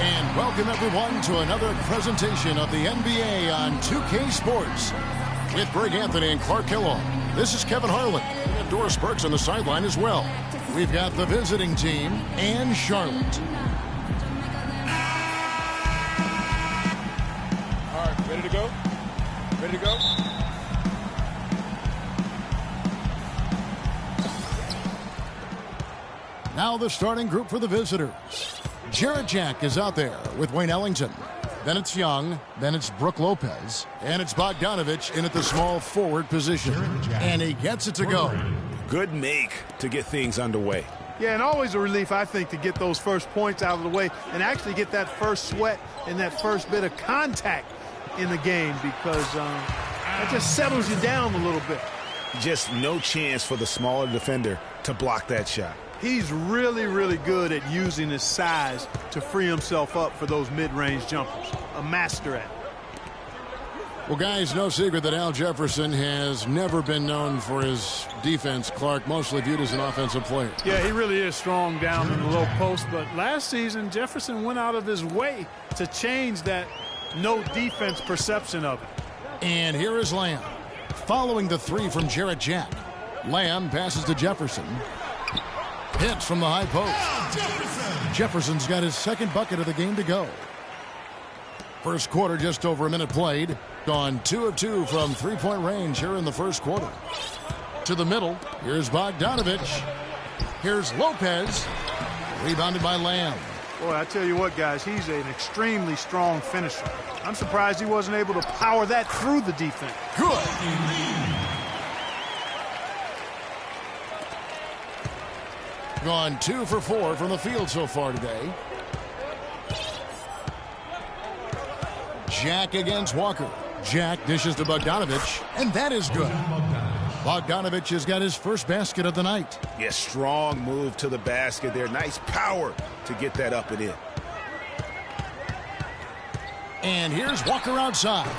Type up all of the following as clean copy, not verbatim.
And welcome everyone to another presentation of the NBA on 2K Sports. With Greg Anthony and Clark Kellogg, this is Kevin Harlan. And Doris Burks on the sideline as well. We've got the visiting team and Charlotte. All right, ready to go? Ready to go? Now the starting group for the visitors. Jarrett Jack is out there with Wayne Ellington. Then it's Young. Then it's Brook Lopez. And it's Bogdanovich in at the small forward position. And he gets it to go. Good make to get things underway. Yeah, and always a relief, I think, to get those first points out of the way and actually get that first sweat and that first bit of contact in the game, because that just settles you down a little bit. Just no chance for the smaller defender to block that shot. He's really, really good at using his size to free himself up for those mid-range jumpers. A master at it. Well, guys, no secret that Al Jefferson has never been known for his defense. Clark, mostly viewed as an offensive player. Yeah, he really is strong down in the low post. But last season, Jefferson went out of his way to change that no defense perception of it. And here is Lamb. Following the three from Jarrett Jack. Lamb passes to Jefferson. Hits from the high post. Jefferson's got his second bucket of the game to go. First quarter, just over a minute played. Gone 2 of 2 from three-point range here in the first quarter. To the middle, here's Bogdanovich. Here's Lopez. Rebounded by Lamb. Boy, I tell you what, guys, he's an extremely strong finisher. I'm surprised he wasn't able to power that through the defense. Good. Gone 2 for 4 from the field so far today. Jack against Walker. Jack dishes to Bogdanovich, and that is good. Bogdanovich has got his first basket of the night. Yeah, strong move to the basket there. Nice power to get that up and in. And here's Walker outside.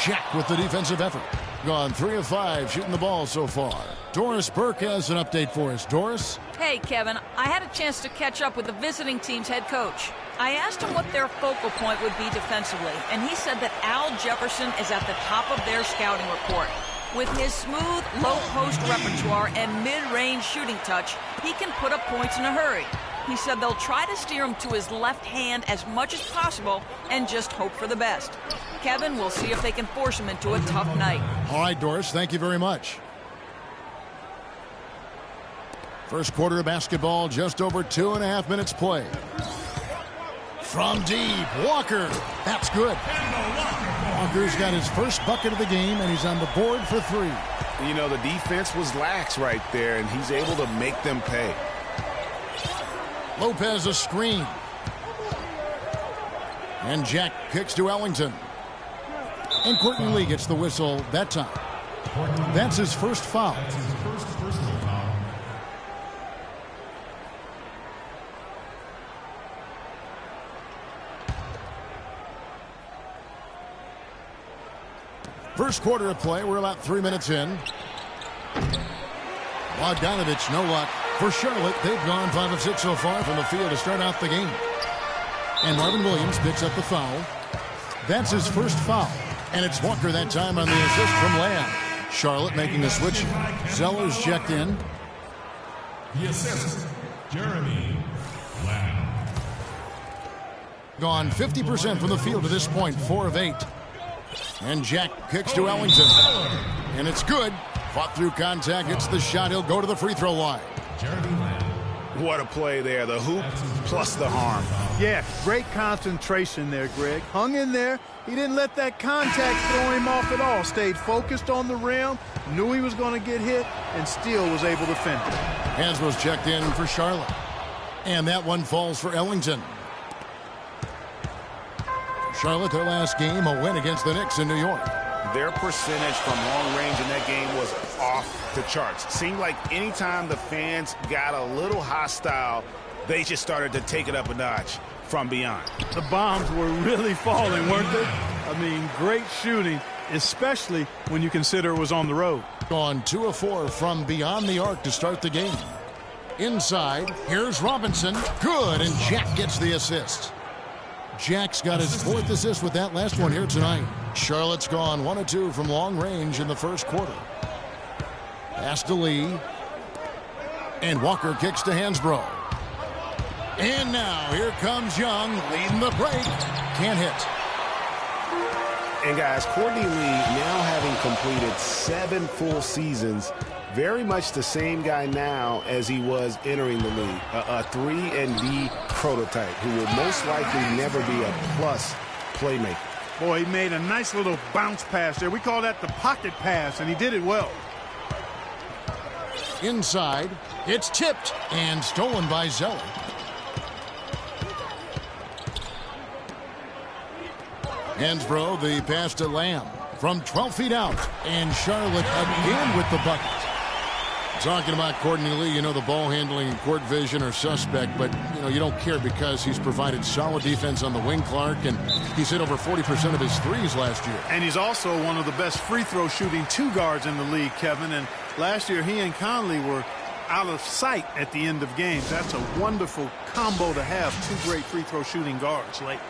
Jack with the defensive effort. Gone 3 of 5 shooting the ball so far. Doris Burke has an update for us. Doris? Hey, Kevin. I had a chance to catch up with the visiting team's head coach. I asked him what their focal point would be defensively, and he said that Al Jefferson is at the top of their scouting report. With his smooth, low-post repertoire and mid-range shooting touch, he can put up points in a hurry. He said they'll try to steer him to his left hand as much as possible and just hope for the best. Kevin, we'll see if they can force him into a tough night. All right, Doris, thank you very much. First quarter of basketball, just over 2.5 minutes played. From deep, Walker. That's good. Walker's got his first bucket of the game, and he's on the board for 3. You know, the defense was lax right there, and he's able to make them pay. Lopez a screen. And Jack kicks to Ellington. And Courtney Lee gets the whistle that time. That's his first foul. First quarter of play, we're about 3 minutes in. Bogdanovich, no luck. For Charlotte, they've gone 5 of 6 so far from the field to start out the game. And Marvin Williams picks up the foul. That's his first foul. And it's Walker that time on the assist from Lamb. Charlotte making a switch. Zeller's checked in. The assist, Jeremy Lamb. Gone 50% from the field to this point, 4 of 8. And Jack kicks to Ellington. And it's good. Fought through contact, hits the shot. He'll go to the free throw line. What a play there. The hoop plus the harm. Yeah, great concentration there, Greg. Hung in there. He didn't let that contact throw him off at all. Stayed focused on the rim, knew he was going to get hit, and still was able to finish. Hansbrough's checked in for Charlotte. And that one falls for Ellington. Charlotte, their last game, a win against the Knicks in New York. Their percentage from long range in that game was off the charts. Seemed like anytime the fans got a little hostile, they just started to take it up a notch from beyond. The bombs were really falling, weren't they? I mean, great shooting, especially when you consider it was on the road. Gone 2 of 4 from beyond the arc to start the game. Inside, here's Robinson. Good, and Jack gets the assist. Jack's got his 4th assist with that last one here tonight. Charlotte's gone 1 of 2 from long range in the first quarter. Pass to Lee. And Walker kicks to Hansbrough. And now here comes Young leading the break. Can't hit. And guys, Courtney Lee now having completed 7 full seasons, very much the same guy now as he was entering the league. A 3-and-D prototype who will most likely never be a plus playmaker. Boy, he made a nice little bounce pass there. We call that the pocket pass, and he did it well. Inside, it's tipped and stolen by Zeller. Hansbrough, the pass to Lamb from 12 feet out, and Charlotte again with the bucket. Talking about Courtney Lee, you know the ball handling and court vision are suspect, but you don't care because he's provided solid defense on the wing, Clark, and he's hit over 40% of his threes last year. And he's also one of the best free throw shooting 2 guards in the league, Kevin. And last year he and Conley were out of sight at the end of games. That's a wonderful combo to have, 2 great free throw shooting guards late.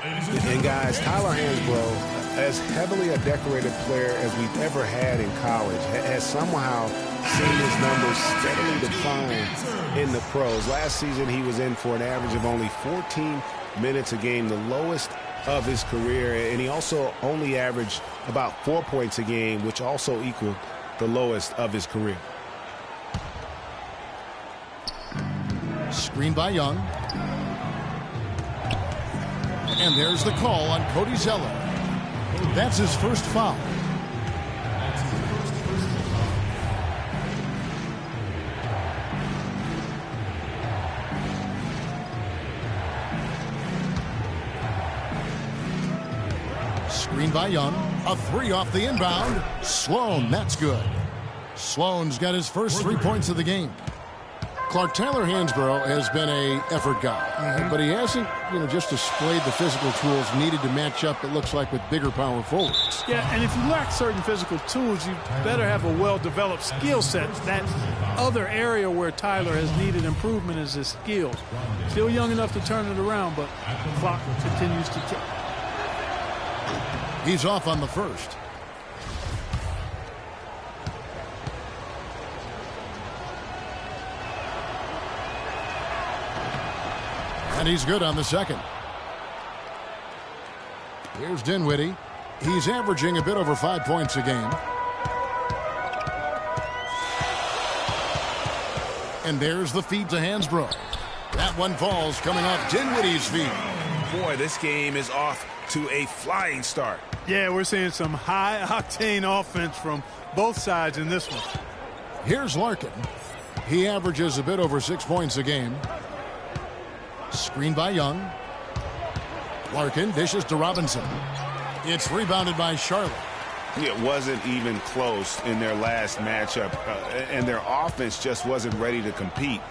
And guys, Tyler Hansbrough, as heavily a decorated player as we've ever had in college, has somehow seen his numbers steadily decline in the pros. Last season, he was in for an average of only 14 minutes a game, the lowest of his career. And he also only averaged about 4 points a game, which also equaled the lowest of his career. Screen by Young. And there's the call on Cody Zeller. That's his first foul. Screen by Young. A 3 off the inbound. Sloan, that's good. Sloan's got his first 3 points of the game. Clark, Tyler Hansbrough has been a effort guy, but he hasn't, just displayed the physical tools needed to match up, it looks like, with bigger power forwards. Yeah, and if you lack certain physical tools, you better have a well-developed skill set. That other area where Tyler has needed improvement is his skills. Still young enough to turn it around, but the clock continues to tick. He's off on the first. And he's good on the second. Here's Dinwiddie. He's averaging a bit over 5 points a game. And there's the feed to Hansbrough. That one falls coming off Dinwiddie's feet. Boy, this game is off to a flying start. Yeah, we're seeing some high-octane offense from both sides in this one. Here's Larkin. He averages a bit over 6 points a game. Screen by Young. Larkin dishes to Robinson. It's rebounded by Charlotte. It wasn't even close in their last matchup, and their offense just wasn't ready to compete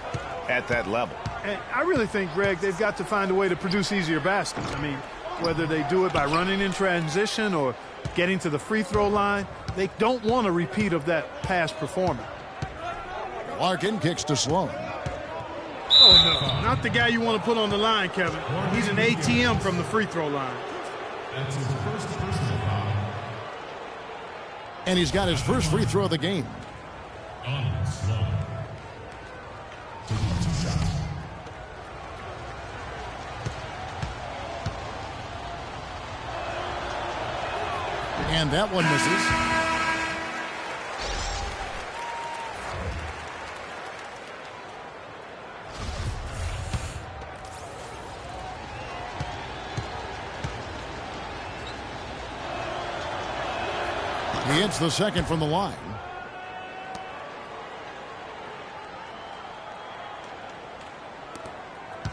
at that level. And I really think, Greg, they've got to find a way to produce easier baskets. I mean, whether they do it by running in transition or getting to the free throw line, they don't want a repeat of that past performance. Larkin kicks to Sloan. Oh, no. Not the guy you want to put on the line, Kevin. He's an ATM from the free throw line. That's his first personal foul. And he's got his first free throw of the game. On Sloan. Taking 2 shots. And that one misses. He hits the second from the line.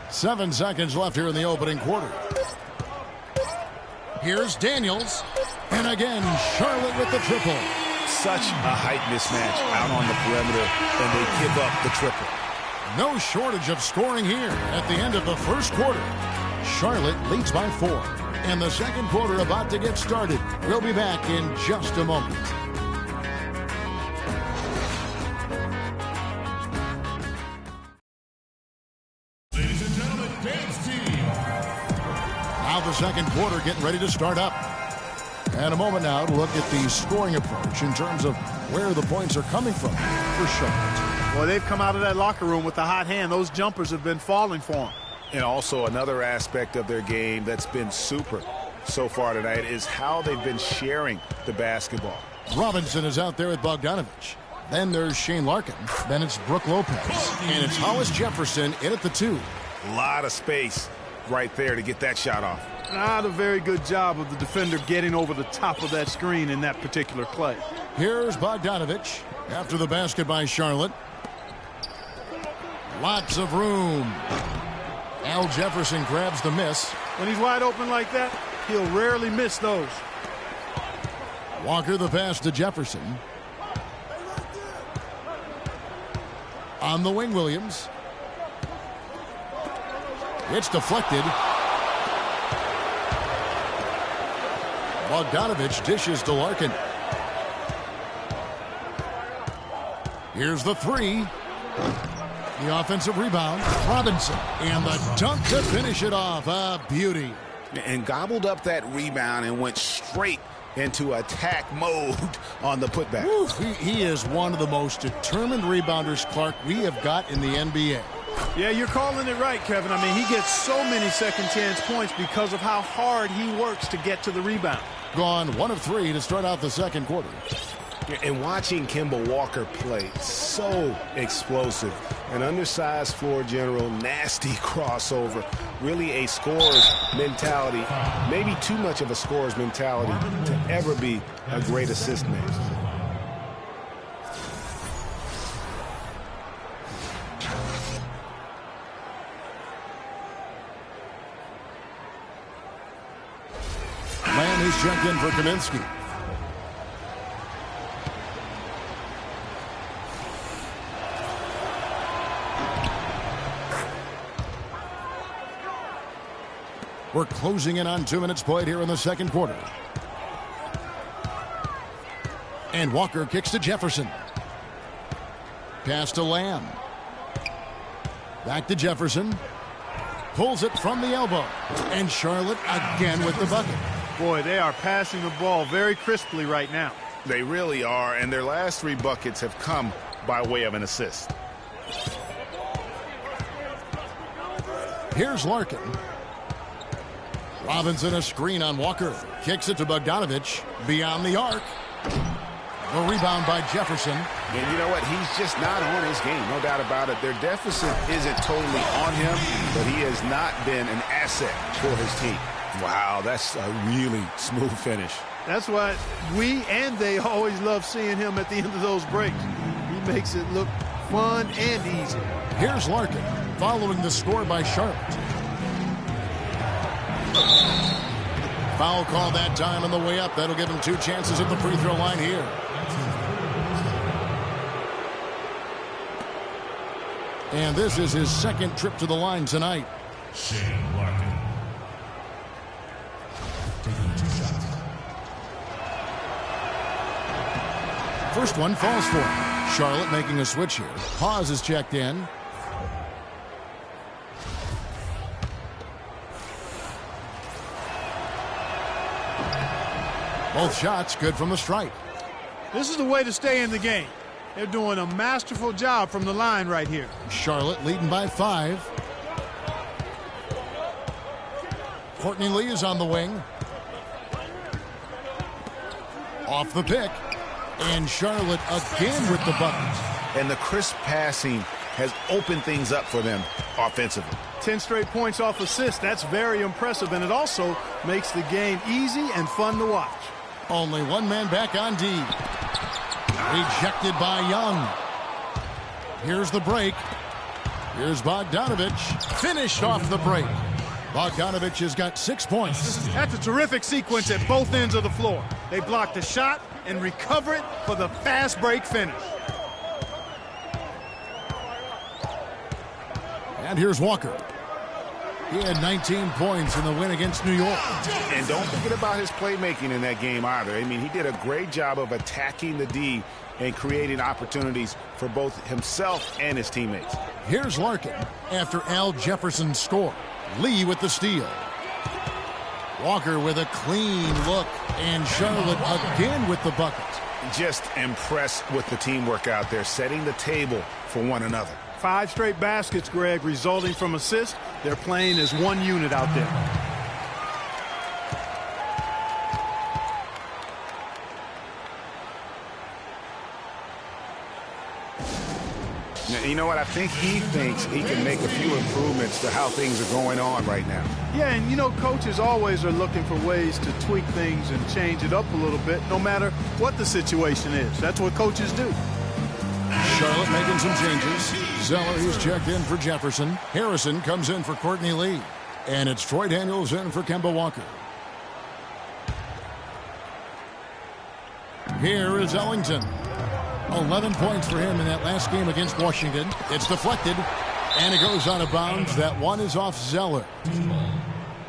Seven seconds left here in the opening quarter. Here's Daniels. And again, Charlotte with the triple. Such a height mismatch out on the perimeter, and they give up the triple. No shortage of scoring here at the end of the first quarter. Charlotte leads by 4. And the second quarter about to get started. We'll be back in just a moment. Ladies and gentlemen, dance team. the second quarter getting ready to start up. And a moment now to look at the scoring approach in terms of where the points are coming from for Charlotte. Well, they've come out of that locker room with a hot hand. Those jumpers have been falling for them. And also another aspect of their game that's been super so far tonight is how they've been sharing the basketball. Robinson is out there with Bogdanovich. Then there's Shane Larkin. Then it's Brook Lopez. And it's Hollis Jefferson in at the 2. A lot of space right there to get that shot off. Not a very good job of the defender getting over the top of that screen in that particular play. Here's Bogdanovich after the basket by Charlotte. Lots of room. Al Jefferson grabs the miss. When he's wide open like that, he'll rarely miss those. Walker the pass to Jefferson. On the wing, Williams. It's deflected. Bogdanovich dishes to Larkin. Here's the 3. The offensive rebound. Robinson. And the dunk to finish it off. A beauty. And gobbled up that rebound and went straight into attack mode on the putback. He is one of the most determined rebounders, Clark, we have got in the NBA. Yeah, you're calling it right, Kevin. I mean, he gets so many second chance points because of how hard he works to get to the rebound. Gone 1 of 3 to start out the second quarter. And watching Kemba Walker play, so explosive. An undersized floor general, nasty crossover. Really a scorer's mentality. Maybe too much of a scorer's mentality to ever be a great assist man. Lamb is checked in for Kaminsky. We're closing in on 2 minutes played here in the second quarter. And Walker kicks to Jefferson. Pass to Lamb. Back to Jefferson. Pulls it from the elbow. And Charlotte again with the bucket. Boy, they are passing the ball very crisply right now. They really are, and their last 3 buckets have come by way of an assist. Here's Larkin. Robinson a screen on Walker. Kicks it to Bogdanovich. Beyond the arc. The rebound by Jefferson. And you know what? He's just not on his game. No doubt about it. Their deficit isn't totally on him, but he has not been an asset for his team. Wow, that's a really smooth finish. That's why we and they always love seeing him at the end of those breaks. He makes it look fun and easy. Here's Larkin following the score by Charlotte. Foul call that time on the way up. That'll give him 2 chances at the free throw line here. And this is his second trip to the line tonight. Shane Larkin. Taking 2 shots. First one falls for him. Charlotte making a switch here. Pause is checked in. Both shots good from the stripe. This is the way to stay in the game. They're doing a masterful job from the line right here. Charlotte leading by 5. Courtney Lee is on the wing. Off the pick. And Charlotte again with the bucket. And the crisp passing has opened things up for them offensively. 10 straight points off assist. That's very impressive, and it also makes the game easy and fun to watch. Only one man back on D. Rejected by Young. Here's the break. Here's Bogdanovich. Finished off the break. Bogdanovich has got 6 points. That's a terrific sequence at both ends of the floor. They block the shot and recover it for the fast break finish. And here's Walker. He had 19 points in the win against New York. And don't forget about his playmaking in that game either. I mean, he did a great job of attacking the D and creating opportunities for both himself and his teammates. Here's Larkin after Al Jefferson's score. Lee with the steal. Walker with a clean look, and Charlotte again with the bucket. Just impressed with the teamwork out there, setting the table for one another. 5 straight baskets, Greg, resulting from assists. They're playing as one unit out there. You know what? I think he thinks he can make a few improvements to how things are going on right now. Yeah, and you know, coaches always are looking for ways to tweak things and change it up a little bit, no matter what the situation is. That's what coaches do. Charlotte making some changes. Zeller, he's checked in for Jefferson. Harrison comes in for Courtney Lee. And it's Troy Daniels in for Kemba Walker. Here is Ellington. 11 points for him in that last game against Washington. It's deflected, and it goes out of bounds. That one is off Zeller.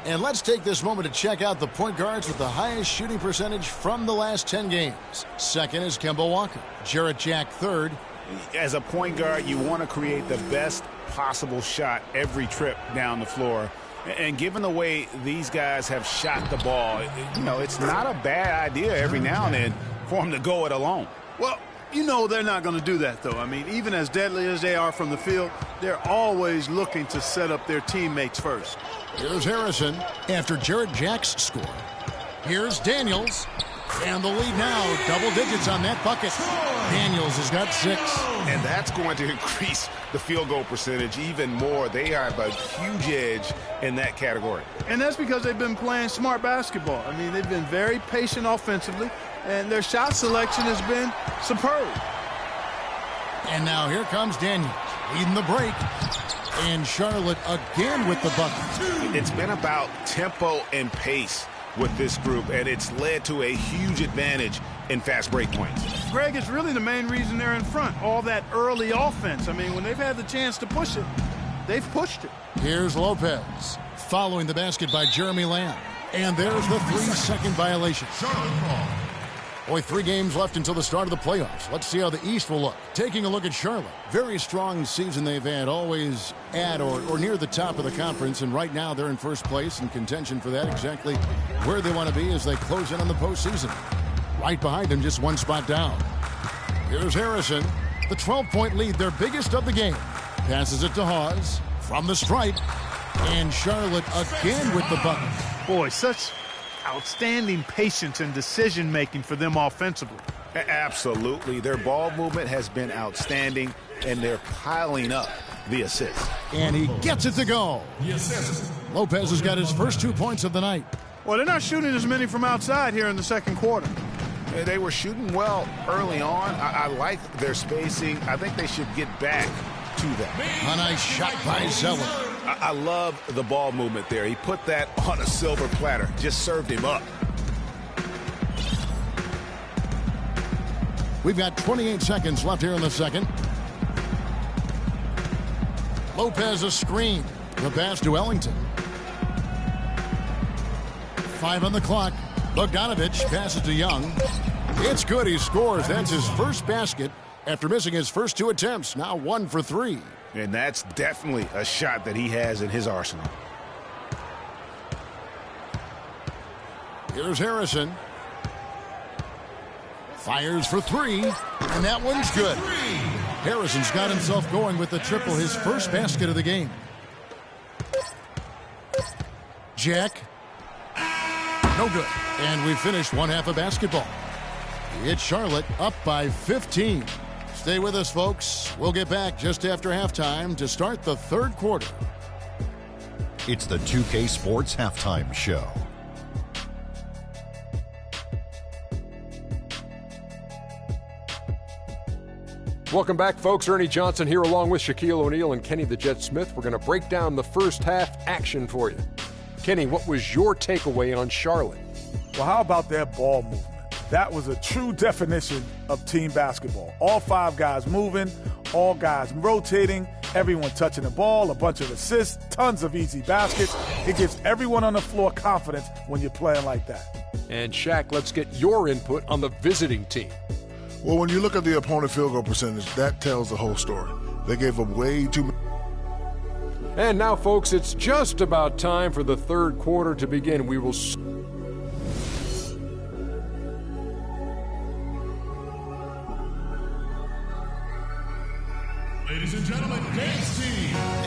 And let's take this moment to check out the point guards with the highest shooting percentage from the last 10 games. Second is Kemba Walker. Jarrett Jack third. As a point guard, you want to create the best possible shot every trip down the floor. And given the way these guys have shot the ball, you know, it's not a bad idea every now and then for them to go it alone. Well, you know they're not going to do that, though. I mean, even as deadly as they are from the field, they're always looking to set up their teammates first. Here's Harrison after Jarrett Jack's score. Here's Daniels. And the lead now, double digits on that bucket. Daniels has got 6. And that's going to increase the field goal percentage even more. They have a huge edge in that category. And that's because they've been playing smart basketball. I mean, they've been very patient offensively, and their shot selection has been superb. And now here comes Daniels, leading the break. And Charlotte again with the bucket. It's been about tempo and pace with this group, and it's led to a huge advantage in fast break points. Greg, it's really the main reason they're in front. All that early offense. I mean, when they've had the chance to push it, they've pushed it. Here's Lopez following the basket by Jeremy Lamb. And there's the 3-second violation. Boy, 3 games left until the start of the playoffs. Let's see how the East will look. Taking a look at Charlotte. Very strong season they've had, always at or near the top of the conference. And right now they're in first place in contention for that, exactly where they want to be as they close in on the postseason. Right behind them, just 1 spot down. Here's Harrison. The 12-point lead, their biggest of the game. Passes it to Hawes from the stripe. And Charlotte again with the bucket. Boy, such outstanding patience and decision-making for them offensively. Absolutely. Their ball movement has been outstanding, and they're piling up the assists. And he gets it to go. Lopez has got his first 2 points of the night. Well, they're not shooting as many from outside here in the second quarter. They were shooting well early on. I like their spacing. I think they should get back to that. A nice shot by Zeller. I love the ball movement there. He put that on a silver platter. Just served him up. We've got 28 seconds left here in the second. Lopez a screen. The pass to Ellington. 5 on the clock. Bogdanovich passes to Young. It's good. He scores. That's his first basket after missing his first 2 attempts. Now 1 for 3. And that's definitely a shot that he has in his arsenal. Here's Harrison. Fires for 3. And that one's good. Harrison's got himself going with the triple, his first basket of the game. Jack. No good. And we finished 1 half of basketball. It's Charlotte up by 15. Stay with us, folks. We'll get back just after halftime to start the third quarter. It's the 2K Sports Halftime Show. Welcome back, folks. Ernie Johnson here along with Shaquille O'Neal and Kenny the Jet Smith. We're going to break down the first half action for you. Kenny, what was your takeaway on Charlotte? Well, how about that ball movement? That was a true definition of team basketball. All 5 guys moving, all guys rotating, everyone touching the ball, a bunch of assists, tons of easy baskets. It gives everyone on the floor confidence when you're playing like that. And Shaq, let's get your input on the visiting team. Well, when you look at the opponent field goal percentage, that tells the whole story. They gave up way too many. And now, folks, it's just about time for the third quarter to begin. We will... Ladies and gentlemen, dance team.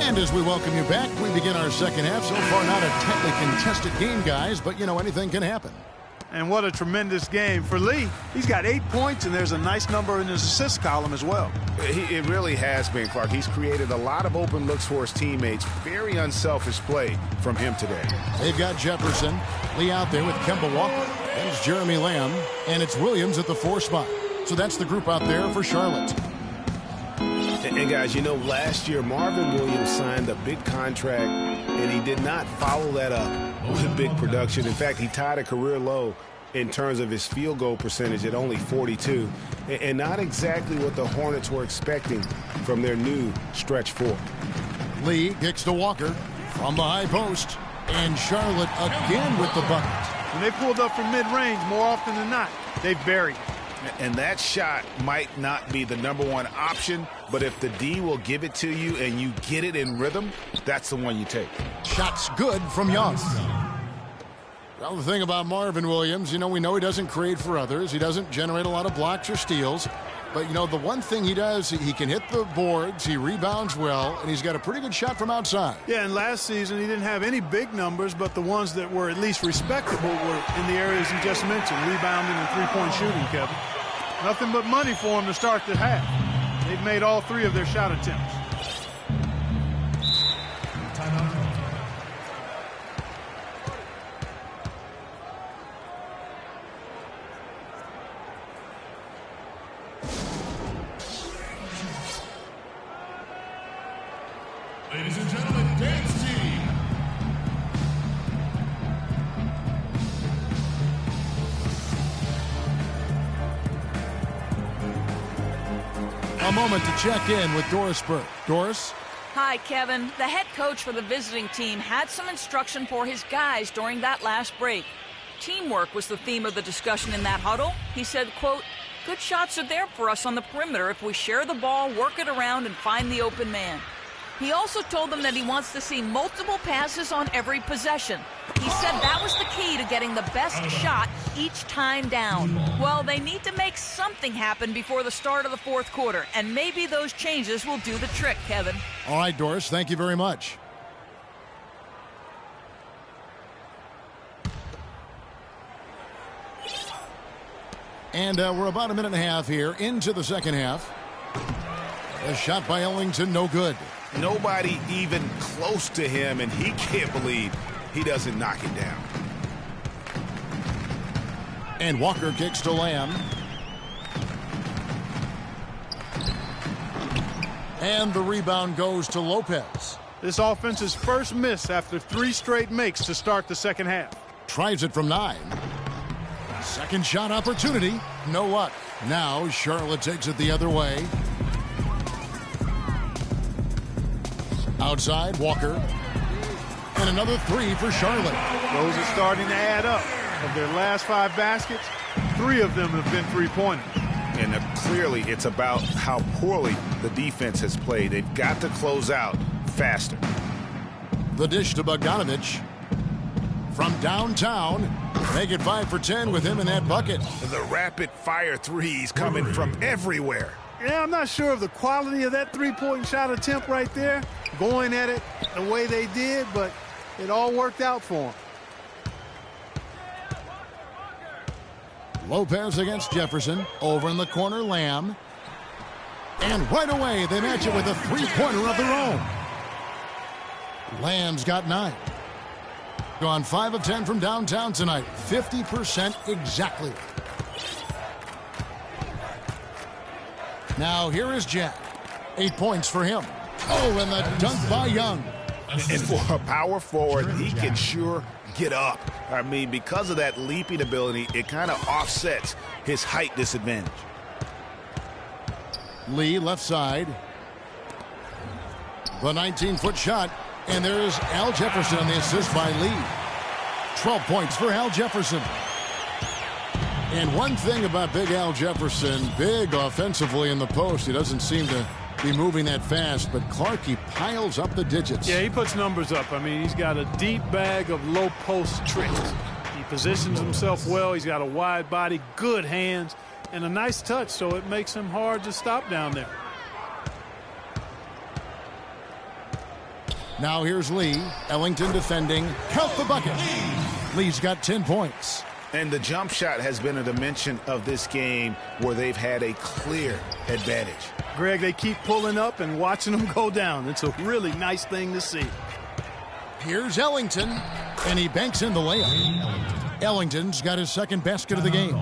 And as we welcome you back, we begin our second half. So far, not a tightly contested game, guys, but, you know, anything can happen. And what a tremendous game for Lee. He's got 8 points, and there's a nice number in his assist column as well. It really has been, Clark. He's created a lot of open looks for his teammates. Very unselfish play from him today. They've got Jefferson. Lee out there with Kemba Walker. There's Jeremy Lamb. And it's Williams at the 4 spot. So that's the group out there for Charlotte. And guys, you know, last year Marvin Williams signed a big contract, and he did not follow that up with big production. In fact, he tied a career low in terms of his field goal percentage at only 42, and not exactly what the Hornets were expecting from their new stretch 4. Lee kicks to Walker from the high post, and Charlotte again with the bucket. When they pulled up from mid-range, more often than not, they buried it. And that shot might not be the #1 option, but if the D will give it to you and you get it in rhythm, that's the one you take. Shot's good from Young. Well, the thing about Marvin Williams, you know, we know he doesn't create for others. He doesn't generate a lot of blocks or steals. But, you know, the one thing he does, he can hit the boards, he rebounds well, and he's got a pretty good shot from outside. Yeah, and last season he didn't have any big numbers, but the ones that were at least respectable were in the areas you just mentioned, rebounding and three-point shooting, Kevin. Nothing but money for him to start the half. They've made all 3 of their shot attempts. Ladies and gentlemen, dance team. A moment to check in with Doris Burke. Doris? Hi, Kevin. The head coach for the visiting team had some instruction for his guys during that last break. Teamwork was the theme of the discussion in that huddle. He said, quote, "Good shots are there for us on the perimeter if we share the ball, work it around, and find the open man." He also told them that he wants to see multiple passes on every possession. He said that was the key to getting the best shot each time down. Well, they need to make something happen before the start of the 4th quarter, and maybe those changes will do the trick, Kevin. All right, Doris, thank you very much. And we're about a minute and a half here into the second half. A shot by Ellington, no good. Nobody even close to him, and he can't believe he doesn't knock it down. And Walker kicks to Lamb. And the rebound goes to Lopez. This offense's first miss after 3 straight makes to start the second half. Tries it from 9. Second shot opportunity. No luck. Now Charlotte takes it the other way. Outside, Walker. And another 3 for Charlotte. Those are starting to add up. Of their last 5 baskets, 3 of them have been three-pointers. And clearly it's about how poorly the defense has played. They've got to close out faster. The dish to Bogdanovich. From downtown. Make it 5 for 10 with him in that bucket. The rapid-fire threes coming from everywhere. Yeah, I'm not sure of the quality of that three-point shot attempt right there, going at it the way they did, but it all worked out for them. Lopez against Jefferson. Over in the corner, Lamb. And right away, they match it with a three-pointer of their own. Lamb's got 9. Gone 5 of 10 from downtown tonight. 50% exactly. Now here is Jack. 8 points for him. Oh, and the dunk by Young. And for a power forward, he can sure get up. I mean, because of that leaping ability, it kind of offsets his height disadvantage. Lee left side. The 19-foot shot. And there's Al Jefferson on the assist by Lee. 12 points for Al Jefferson. And one thing about big Al Jefferson, big offensively in the post, he doesn't seem to be moving that fast, but Clark, he piles up the digits. Yeah, he puts numbers up. I mean, he's got a deep bag of low post tricks. He positions himself well. He's got a wide body, good hands, and a nice touch, so it makes him hard to stop down there. Now here's Lee. Ellington defending. Count the bucket. Lee's got 10 points. And the jump shot has been a dimension of this game where they've had a clear advantage. Greg, they keep pulling up and watching them go down. It's a really nice thing to see. Here's Ellington, and he banks in the layup. Ellington's got his second basket of the game.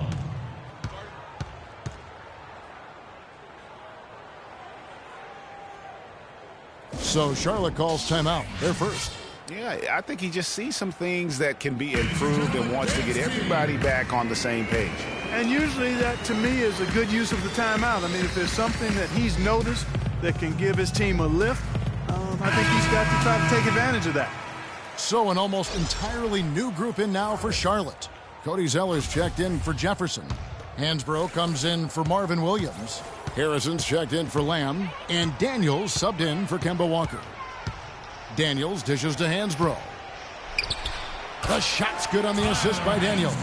So Charlotte calls timeout. They're first. Yeah, I think he just sees some things that can be improved and wants to get everybody back on the same page. And usually that, to me, is a good use of the timeout. I mean, if there's something that he's noticed that can give his team a lift, I think he's got to try to take advantage of that. So an almost entirely new group in now for Charlotte. Cody Zeller's checked in for Jefferson. Hansbrough comes in for Marvin Williams. Harrison's checked in for Lamb. And Daniels subbed in for Kemba Walker. Daniels dishes to Hansbrough. The shot's good on the assist by Daniels.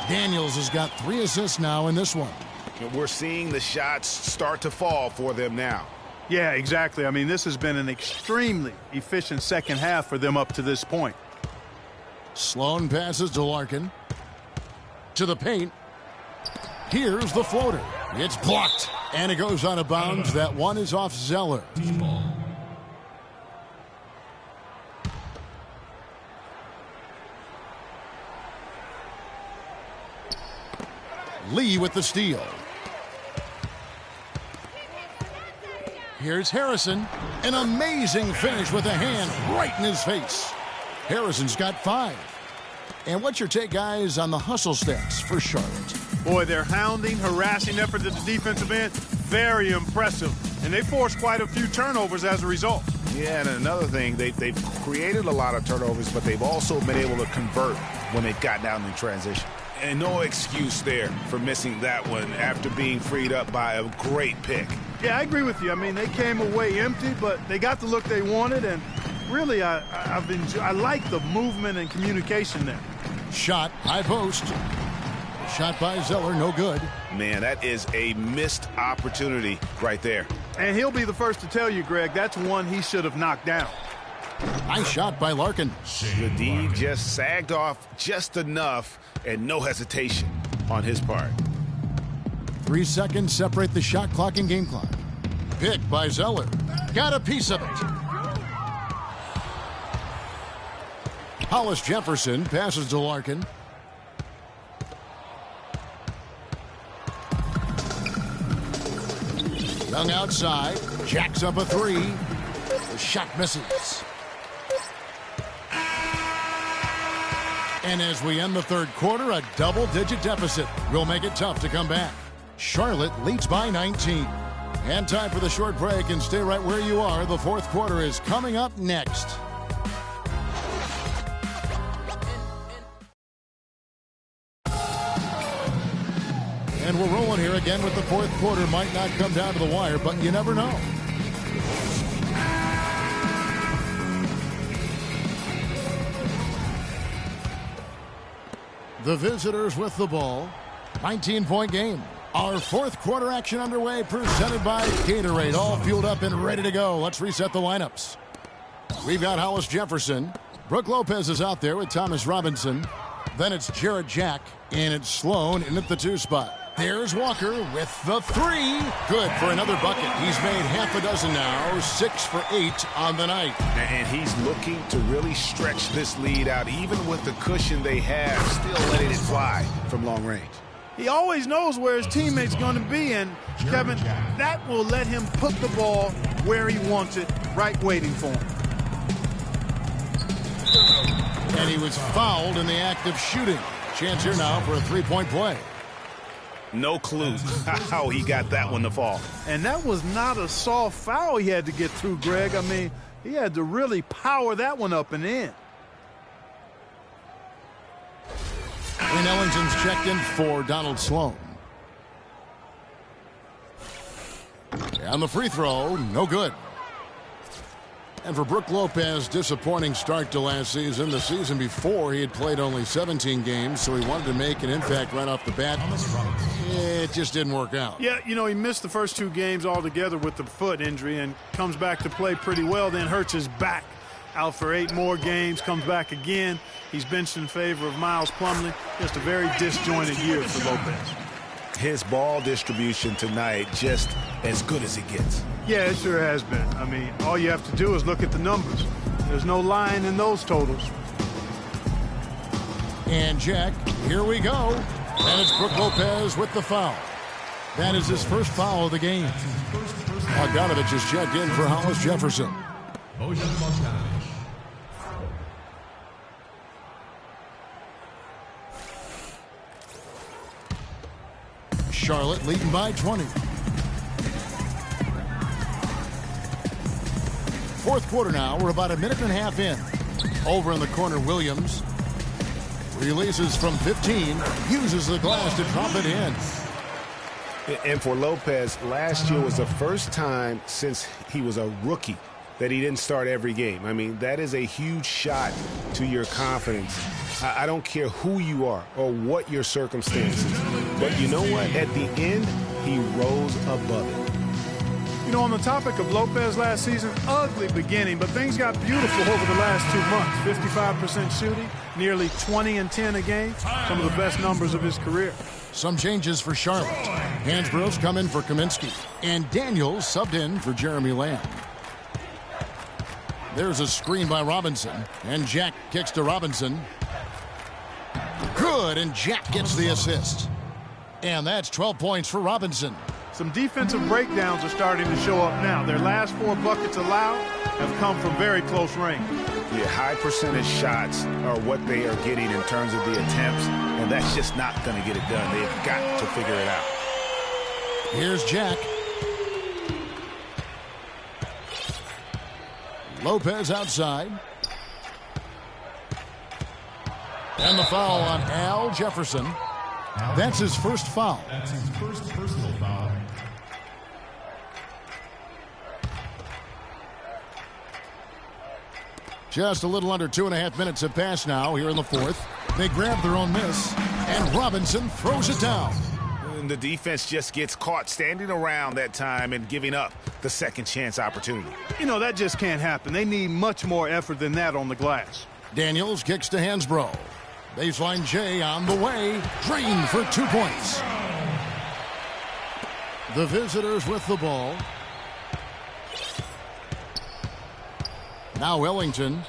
Daniels has got 3 assists now in this one. We're seeing the shots start to fall for them now. Yeah, exactly. I mean, this has been an extremely efficient second half for them up to this point. Sloan passes to Larkin. To the paint. Here's the floater. It's blocked. And it goes out of bounds. That one is off Zeller. Lee with the steal. Here's Harrison. An amazing finish with a hand right in his face. Harrison's got 5. And what's your take, guys, on the hustle stats for Charlotte? Boy, their hounding, harassing effort at the defensive end, very impressive. And they forced quite a few turnovers as a result. Yeah, and another thing, they've created a lot of turnovers, but they've also been able to convert when they've gotten down in transition. And no excuse there for missing that one after being freed up by a great pick. Yeah, I agree with you. I mean, they came away empty, but they got the look they wanted, and really, I like the movement and communication there. Shot, high post. Shot by Zeller, no good. Man, that is a missed opportunity right there. And he'll be the first to tell you, Greg, that's one he should have knocked down. Nice shot by Larkin. The D just sagged off just enough and no hesitation on his part. 3 seconds separate the shot clock and game clock. Pick by Zeller. Got a piece of it. Hollis Jefferson passes to Larkin. Young outside. Jacks up a 3. The shot misses. And as we end the third quarter, a double-digit deficit will make it tough to come back. Charlotte leads by 19. And time for the short break, and stay right where you are. The fourth quarter is coming up next. And we're rolling here again with the fourth quarter. Might not come down to the wire, but you never know. The visitors with the ball. 19-point game. Our fourth quarter action underway, presented by Gatorade. All fueled up and ready to go. Let's reset the lineups. We've got Hollis Jefferson. Brooke Lopez is out there with Thomas Robinson. Then it's Jarrett Jack, and it's Sloan in at the 2 spot. There's Walker with the 3. Good for another bucket. He's made half a dozen now, 6 for 8 on the night. And he's looking to really stretch this lead out, even with the cushion they have, still letting it fly from long range. He always knows where his teammate's going to be, and, Kevin, that will let him put the ball where he wants it, right waiting for him. And he was fouled in the act of shooting. Chance here now for a 3-point play. No clue how he got that one to fall. And that was not a soft foul he had to get through, Greg. I mean, he had to really power that one up and in. And Ellington's checked in for Donald Sloan. And the free throw, no good. And for Brook Lopez, disappointing start to last season. The season before, he had played only 17 games, so he wanted to make an impact right off the bat. It just didn't work out. Yeah, you know, he missed the first 2 games altogether with the foot injury and comes back to play pretty well, then hurts his back. Out for 8 more games, comes back again. He's benched in favor of Miles Plumlee. Just a very disjointed year for Lopez. His ball distribution tonight just as good as it gets. Yeah, it sure has been. I mean, all you have to do is look at the numbers. There's no lying in those totals. And Jack, here we go. And it's Brook Lopez with the foul. That is his first foul of the game. Bogdanovich is checked in for Hollis Jefferson. Charlotte leading by 20. Fourth quarter now. We're about a minute and a half in. Over in the corner, Williams releases from 15, uses the glass to drop it in. And for Lopez, last year was the first time since he was a rookie that he didn't start every game. I mean, that is a huge shot to your confidence. I don't care who you are or what your circumstances, but you know what? At the end, he rose above it. You know, on the topic of Lopez last season, ugly beginning, but things got beautiful over the last 2 months. 55% shooting, nearly 20 and 10 a game, some of the best numbers of his career. Some changes for Charlotte. Hansborough's come in for Kaminsky, and Daniels subbed in for Jeremy Lamb. There's a screen by Robinson, and Jack kicks to Robinson. Good, and Jack gets the assist. And that's 12 points for Robinson. Some defensive breakdowns are starting to show up now. Their last 4 buckets allowed have come from very close range. Yeah, high percentage shots are what they are getting in terms of the attempts, and that's just not going to get it done. They've got to figure it out. Here's Jack. Lopez outside. And the foul on Al Jefferson. That's his first foul. That's his first personal foul. Just a little under 2.5 minutes have passed now here in the fourth. They grab their own miss, and Robinson throws it down. And the defense just gets caught standing around that time and giving up the second chance opportunity. You know, that just can't happen. They need much more effort than that on the glass. Daniels kicks to Hansbrough. Baseline J on the way. Drained for 2 points. The visitors with the ball. Now Ellington.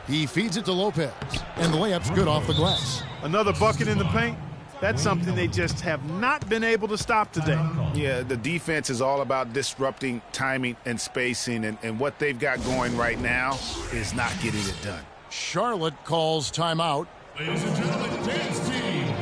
He feeds it to Lopez. And the layup's good off the glass. Another bucket in the paint. That's something they just have not been able to stop today. Yeah, the defense is all about disrupting timing and spacing, and what they've got going right now is not getting it done. Charlotte calls timeout. Ladies and gentlemen, dance team.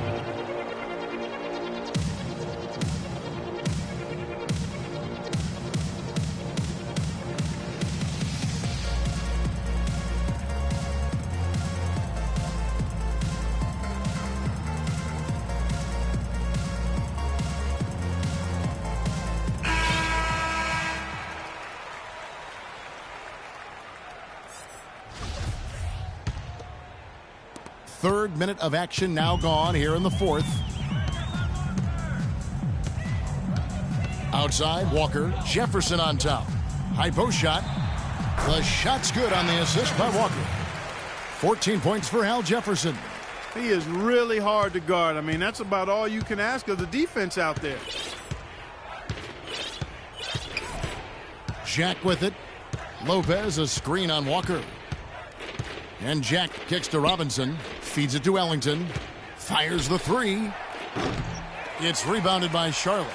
Third minute of action now gone here in the fourth. Outside, Walker. Jefferson on top. High post shot. The shot's good on the assist by Walker. 14 points for Al Jefferson. He is really hard to guard. I mean, that's about all you can ask of the defense out there. Jack with it. Lopez, a screen on Walker. And Jack kicks to Robinson. Feeds it to Ellington. Fires the three. It's rebounded by Charlotte.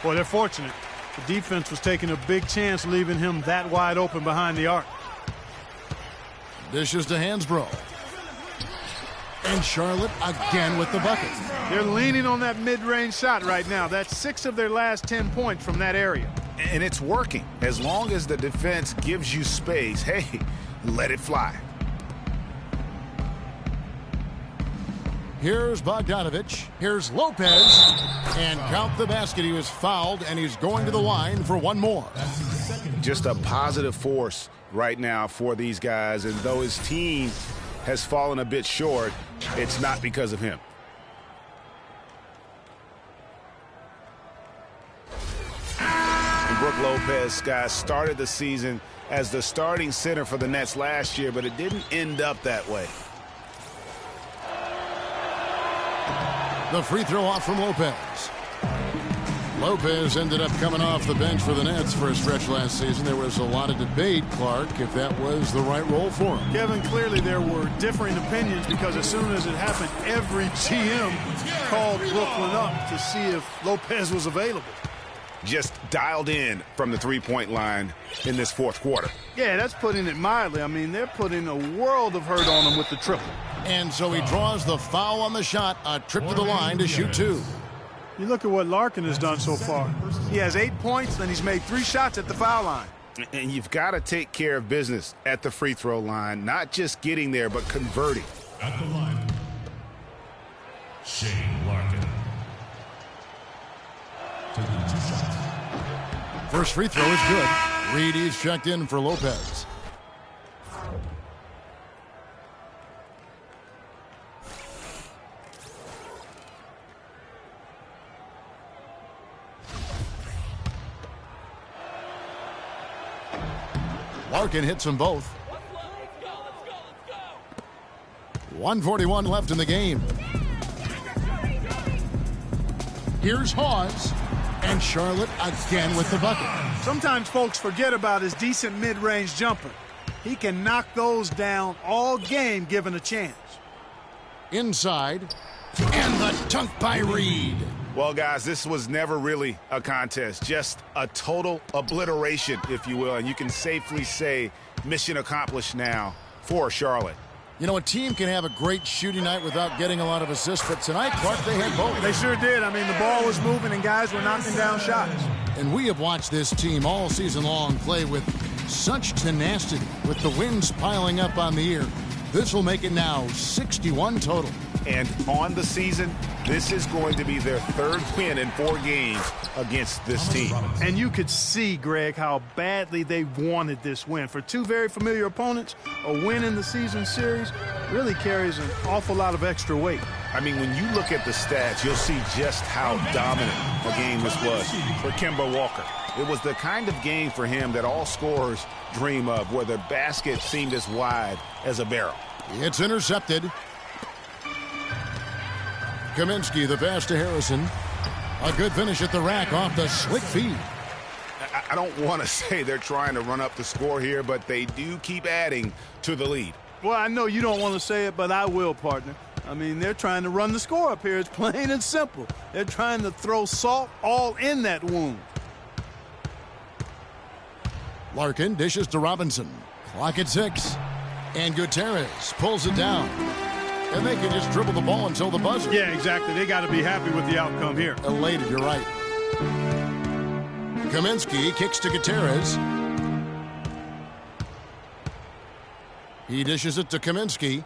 Boy, they're fortunate. The defense was taking a big chance leaving him that wide open behind the arc. Dishes to Hansbrough. And Charlotte again with the bucket. They're leaning on that mid-range shot right now. That's 6 of their last 10 points from that area. And it's working. As long as the defense gives you space, hey, let it fly. Here's Bogdanovich. Here's Lopez. And count the basket. He was fouled, and he's going to the line for one more. Just a positive force right now for these guys. And though his team has fallen a bit short, it's not because of him. And Brook Lopez, guys, started the season as the starting center for the Nets last year, but it didn't end up that way. The free throw off from Lopez. Lopez ended up coming off the bench for the Nets for a stretch last season. There was a lot of debate, Clark, if that was the right role for him. Kevin, clearly there were differing opinions because as soon as it happened, every GM called Brooklyn up to see if Lopez was available. Just dialed in from the three-point line in this fourth quarter. Yeah, that's putting it mildly. I mean, they're putting a world of hurt on him with the triple. And so he draws the foul on the shot, a trip to the line to shoot two. You look at what Larkin has done so far. He has 8 points, and he's made 3 shots at the foul line. And you've got to take care of business at the free throw line, not just getting there, but converting. At the line, Shane Larkin. Taking 2 shots. First free throw is good. Reedy's checked in for Lopez. Larkin hits them both. 1:41 left in the game. Here's Hawes. And Charlotte again with the bucket. Sometimes folks forget about his decent mid-range jumper. He can knock those down all game given a chance. Inside. And the dunk by Reed. Well, guys, this was never really a contest. Just a total obliteration, if you will. And you can safely say mission accomplished now for Charlotte. You know, a team can have a great shooting night without getting a lot of assists, but tonight, Clark, they had both. They sure did. I mean, the ball was moving and guys were knocking down shots. And we have watched this team all season long play with such tenacity, with the wins piling up on the year. This will make it now 61 total. And on the season, this is going to be their 3rd win in 4 games against this team. And you could see, Greg, how badly they wanted this win. For 2 very familiar opponents, a win in the season series really carries an awful lot of extra weight. I mean, when you look at the stats, you'll see just how dominant a game this was for Kemba Walker. It was the kind of game for him that all scorers dream of, where the basket seemed as wide as a barrel. It's intercepted. Kaminsky, the pass to Harrison. A good finish at the rack off the slick feed. I don't want to say they're trying to run up the score here, but they do keep adding to the lead. Well, I know you don't want to say it, but I will, partner. I mean, they're trying to run the score up here. It's plain and simple. They're trying to throw salt all in that wound. Larkin dishes to Robinson. Clock at 6. And Gutierrez pulls it down. And they can just dribble the ball until the buzzer. Yeah, exactly. They got to be happy with the outcome here. Elated, you're right. Kaminsky kicks to Gutierrez. He dishes it to Kaminsky.